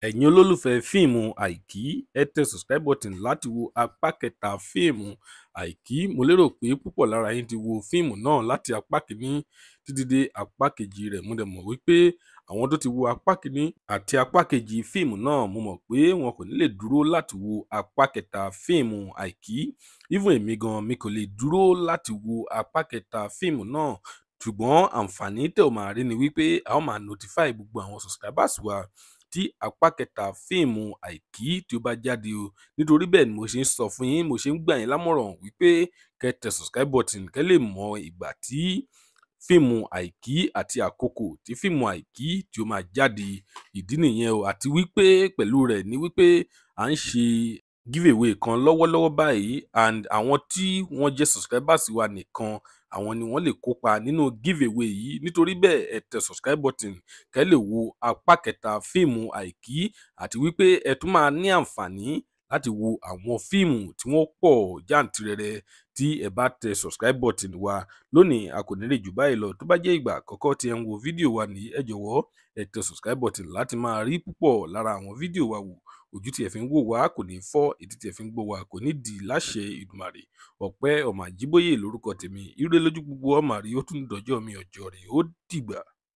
Ẹ̀yin olólùfẹ́ fíìmù Aiki, ẹ tẹ subscribe button láti wo apá kẹta fíìmù Aiki. Mo lérò pé púpọ̀ lára yín ti wo fíìmù náà láti apá kìíní títí dé apá kejì rẹ̀. Mo dẹ̀ mọ̀ wípé àwọn tó ti wo apá kìíní àti apá kejì fíìmù náà, mo mọ̀ pé wọn kò ní lè dúró láti wo apá kẹta fíìmù Aiki. Even èmi gan, mi kò lè dúró láti wo apá kẹta fíìmù náà. Ṣùgbọ́n àǹfààní tẹ́ ò máa rí ni wípé a ó máa notify gbogbo àwọn subscribers wa tí apá kẹta fíìmù Aiki tí ó bá jáde o. Nítorí bẹ́ẹ̀ ni mo ṣe ń sọ fún yín, mo ṣe ń gbà yín lámọ̀ràn wípé kẹ́ tẹ subscribe button kẹ́ lè mọ ìgbà tí fíìmù Aiki àti àkókò tí fíìmù Aiki tí ó máa jáde. Ìdí nìyẹn o, àti wípé pẹ̀lú rẹ̀ ni wípé à ń ṣe giveaway kan lọ́wọ́lọ́wọ́ báyìí, and àwọn tí wọ́n jẹ́ subscribers wa nìkan àwọn ni wọ́n lè kópa nínú giveaway yìí. Nítorí bẹ́ẹ̀ ẹ tẹ subscribe button kẹ́ lè wo apá kẹta fíìmù Aiki, àti wípé ẹ tún máa ní àǹfààní láti wo àwọn fíìmù tí wọ́n pọ̀ jàǹtìrẹrẹ tí ẹ bá tẹ subscribe button wa. Lónìí a kò ní lè jù báyìí lọ. Tó bá jẹ́ ìgbà àkọ́kọ́ tí ẹ ń wo fídíò wa ní, ẹ jọ̀wọ́ ẹ tẹ subscribe button láti máa rí púpọ̀ lára àwọn fídíò wa wò. Ojú tí ẹ fi ń wò wá kò ní fọ́, etí tí ẹ fi ń gbọ́ wá kò ní di láṣẹ Ìdùmarè. Ọpẹ́ ọmọ Àjíbóyè lórúkọ tèmi. Ire lójú gbogbo ọmọ rí, ó tún dọjọ́ mi ọjọ́ rẹ̀, ó dìgbà.